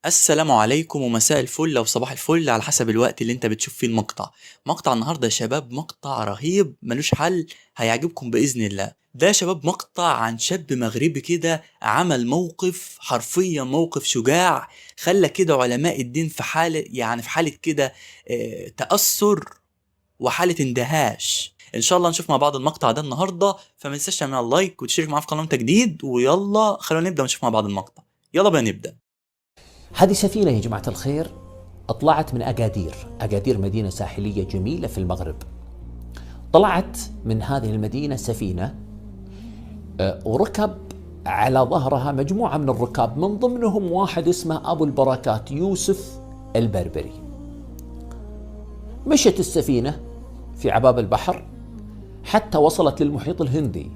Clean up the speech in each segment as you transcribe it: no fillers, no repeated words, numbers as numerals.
السلام عليكم ومساء الفل أو صباح الفل على حسب الوقت اللي انت بتشوف فيه المقطع. مقطع النهاردة يا شباب مقطع رهيب ملوش حل، هيعجبكم بإذن الله. ده يا شباب مقطع عن شاب مغربي كده عمل موقف، حرفيا موقف شجاع، خلى كده علماء الدين في حالة، يعني في حالة كده تأثر وحالة اندهاش. ان شاء الله نشوف مع بعض المقطع ده النهارده، فما تنساش تعمل لايك وتشترك معانا في قناه جديد، ويلا خلونا نبدا ونشوف مع بعض المقطع. يلا بينا نبدا. هذه سفينة يا جماعة الخير، طلعت من أكادير مدينة ساحلية جميلة في المغرب. طلعت من هذه المدينة سفينة، وركب على ظهرها مجموعة من الركاب، من ضمنهم واحد اسمه أبو البركات يوسف البربري. مشت السفينة في عباب البحر حتى وصلت للمحيط الهندي.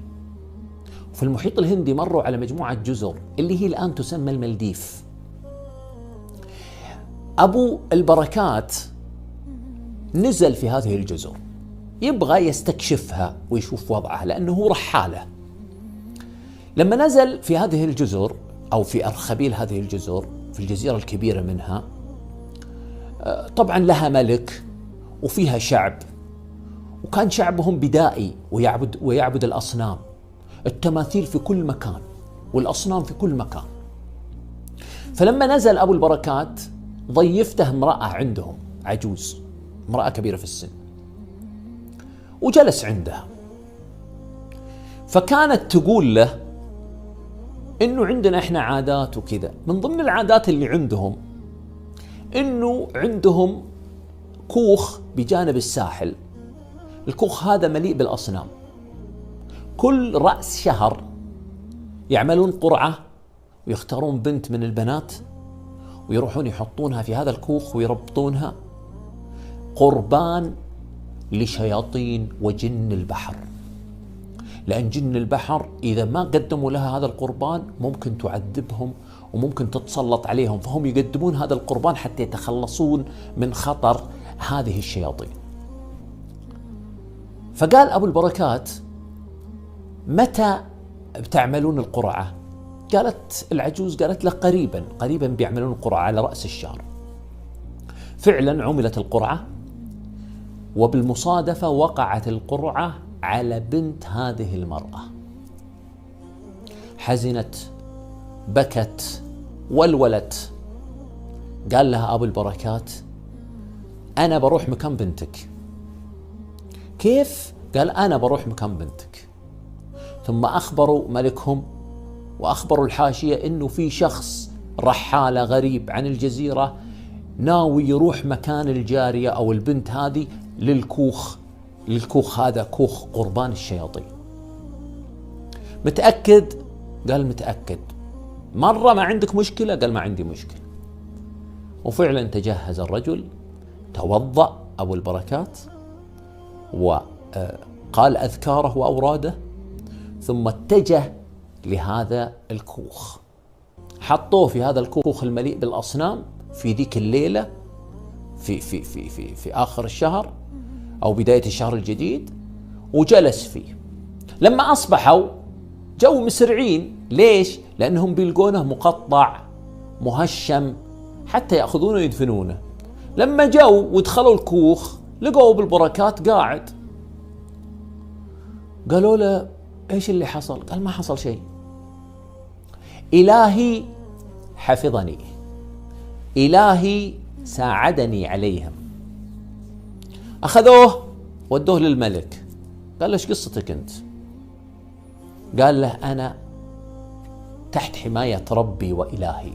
وفي المحيط الهندي مروا على مجموعة جزر اللي هي الآن تسمى المالديف. أبو البركات نزل في هذه الجزر، يبغى يستكشفها ويشوف وضعها لأنه هو رحالة. لما نزل في هذه الجزر أو في أرخبيل هذه الجزر في الجزيرة الكبيرة منها، طبعا لها ملك وفيها شعب، وكان شعبهم بدائي ويعبد الأصنام، التماثيل في كل مكان والأصنام في كل مكان. فلما نزل أبو البركات ضيفته امرأة عندهم، عجوز، امرأة كبيرة في السن، وجلس عندها. فكانت تقول له إنه عندنا إحنا عادات وكذا. من ضمن العادات اللي عندهم إنه عندهم كوخ بجانب الساحل. الكوخ هذا مليء بالأصنام. كل رأس شهر يعملون قرعة ويختارون بنت من البنات ويروحون يحطونها في هذا الكوخ ويربطونها قربان لشياطين وجن البحر، لأن جن البحر إذا ما قدموا لها هذا القربان ممكن تعذبهم وممكن تتسلط عليهم، فهم يقدمون هذا القربان حتى يتخلصون من خطر هذه الشياطين. فقال أبو البركات: متى بتعملون القرعة؟ قالت العجوز، قالت له قريبا بيعملون القرعة على رأس الشهر. فعلا عملت القرعة، وبالمصادفة وقعت القرعة على بنت هذه المرأة. حزنت، بكت، ولولت. قال لها أبو البركات: أنا بروح مكان بنتك. كيف؟ قال: أنا بروح مكان بنتك. ثم أخبروا ملكهم وأخبروا الحاشية إنه في شخص رحالة غريب عن الجزيرة ناوي يروح مكان الجارية أو البنت هذه للكوخ هذا، كوخ قربان الشياطين. متأكد؟ قال متأكد. مرة ما عندك مشكلة؟ قال ما عندي مشكلة. وفعلا تجهز الرجل، توضأ أبو البركات وقال أذكاره وأوراده، ثم اتجه لهذا الكوخ. حطوه في هذا الكوخ المليء بالأصنام في ذيك الليلة في آخر الشهر أو بداية الشهر الجديد، وجلس فيه. لما أصبحوا جو مسرعين. ليش؟ لأنهم بيلقونه مقطع مهشم حتى يأخذونه ويدفنونه. لما جو ودخلوا الكوخ لقوا بالبركات قاعد. قالوا له: إيش اللي حصل؟ قال: ما حصل شيء، إلهي حفظني، إلهي ساعدني عليهم. أخذوه ودوه للملك. قال له: إيش قصتك أنت؟ قال له: أنا تحت حماية ربي وإلهي،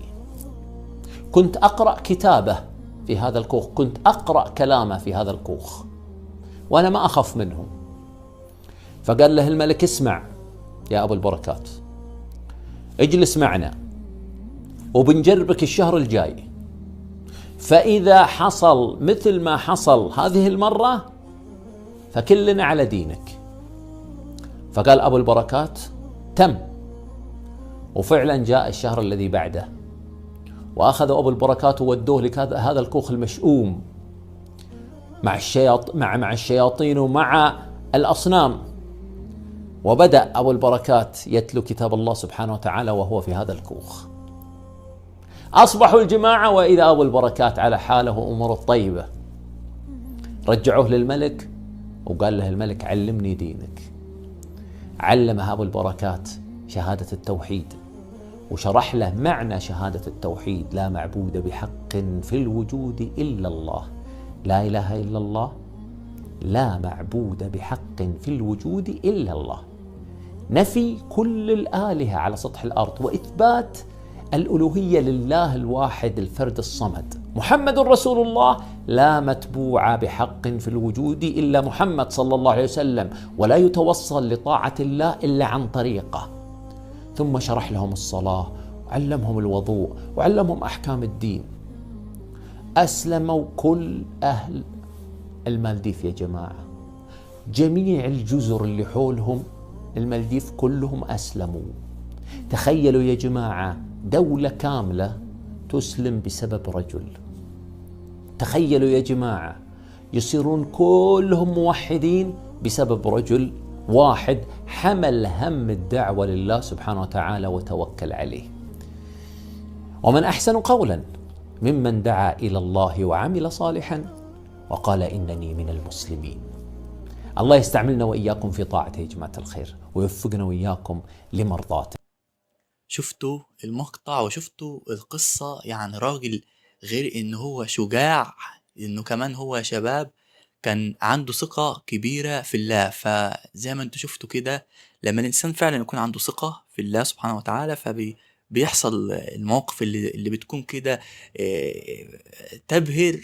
كنت أقرأ كتابه في هذا الكوخ، كنت أقرأ كلامه في هذا الكوخ، وأنا ما أخاف منهم. فقال له الملك: اسمع يا أبو البركات، اجلس معنا وبنجربك الشهر الجاي، فإذا حصل مثل ما حصل هذه المرة فكلنا على دينك. فقال أبو البركات: تم. وفعلا جاء الشهر الذي بعده، وأخذوا أبو البركات وودوه لهذا الكوخ المشؤوم مع الشياطين ومع الأصنام. وبدأ أبو البركات يتلو كتاب الله سبحانه وتعالى وهو في هذا الكوخ. أصبحوا الجماعة وإذا أبو البركات على حاله وأموره الطيبة. رجعوه للملك وقال له الملك علمني دينك. علمه أبو البركات شهادة التوحيد، وشرح له معنى شهادة التوحيد: لا معبود بحق في الوجود إلا الله، لا إله إلا الله، لا معبود بحق في الوجود إلا الله. نفي كل الآلهة على سطح الأرض وإثبات الألوهية لله الواحد الفرد الصمد. محمد رسول الله، لا متبوع بحق في الوجود إلا محمد صلى الله عليه وسلم، ولا يتوصل لطاعة الله إلا عن طريقه. ثم شرح لهم الصلاة وعلمهم الوضوء وعلمهم أحكام الدين. أسلموا كل أهل المالديف يا جماعة، جميع الجزر اللي حولهم المالديف كلهم أسلموا. تخيلوا يا جماعة دولة كاملة تسلم بسبب رجل. تخيلوا يا جماعة يصيرون كلهم موحدين بسبب رجل واحد حمل هم الدعوة لله سبحانه وتعالى وتوكل عليه. ومن أحسن قولا ممن دعا إلى الله وعمل صالحا وقال إنني من المسلمين. الله يستعملنا وإياكم في طاعته يا جماعة الخير، ويوفقنا وإياكم لمرضاته. شفتوا المقطع وشفتوا القصة، يعني راجل غير انه هو شجاع، انه كمان هو شباب كان عنده ثقة كبيرة في الله. فزي ما انتوا شفتوا كده، لما الانسان فعلا يكون عنده ثقة في الله سبحانه وتعالى بيحصل المواقف اللي بتكون كده تبهر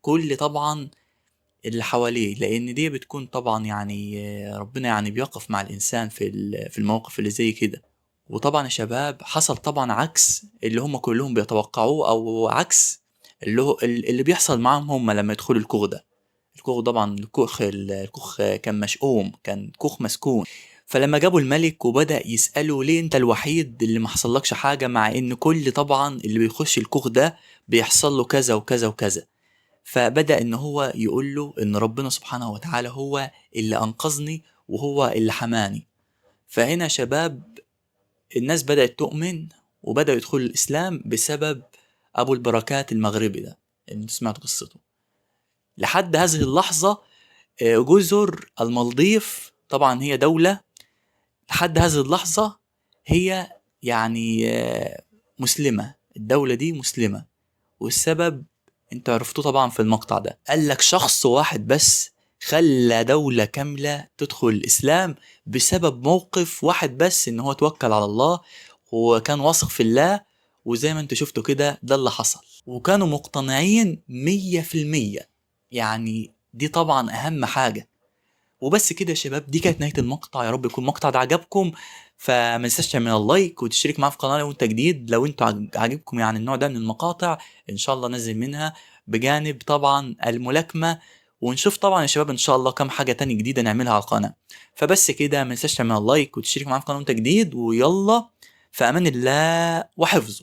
كل طبعا اللي حواليه، لان دي بتكون طبعا يعني ربنا يعني بيقف مع الانسان في المواقف اللي زي كده. وطبعا يا شباب حصل طبعا عكس اللي هم كلهم بيتوقعوه، او عكس اللي بيحصل معاهم هم لما يدخلوا الكوخ ده. الكوخ طبعا الكوخ كان مشؤوم، كان كوخ مسكون. فلما جابوا الملك وبدأ يسأله ليه انت الوحيد اللي ما حصلكش حاجة، مع ان كل طبعا اللي بيخش الكوخ ده بيحصل له كذا وكذا وكذا. فبدأ ان هو يقول له ان ربنا سبحانه وتعالى هو اللي انقذني وهو اللي حماني. فهنا شباب الناس بدأت تؤمن وبدأ يدخل الإسلام بسبب أبو البركات المغربي ده اللي سمعت قصته. لحد هذه اللحظة جزر المالديف طبعا هي دولة، لحد هذه اللحظة هي يعني مسلمة. الدولة دي مسلمة، والسبب انت عرفتوه طبعا في المقطع ده. قال لك شخص واحد بس خلى دولة كاملة تدخل الإسلام بسبب موقف واحد بس، إن هو توكل على الله وكان واثق في الله. وزي ما انتوا شفتوا كده ده اللي حصل، وكانوا مقتنعين 100%. يعني دي طبعا أهم حاجة. وبس كده يا شباب، دي كانت نهاية المقطع. يا رب يكون المقطع ده عجبكم، فما تنساش تعمل اللايك وتشترك معايا في القناة لو انت جديد. لو انتوا عجبكم يعني النوع ده من المقاطع، ان شاء الله ننزل منها، بجانب طبعا الملاكمة. ونشوف طبعا يا شباب ان شاء الله كم حاجة تاني جديدة نعملها على القناة. فبس كده، ما تنساش تعمل اللايك وتشترك معايا في القناة وانت جديد. ويلا في امان الله وحفظه.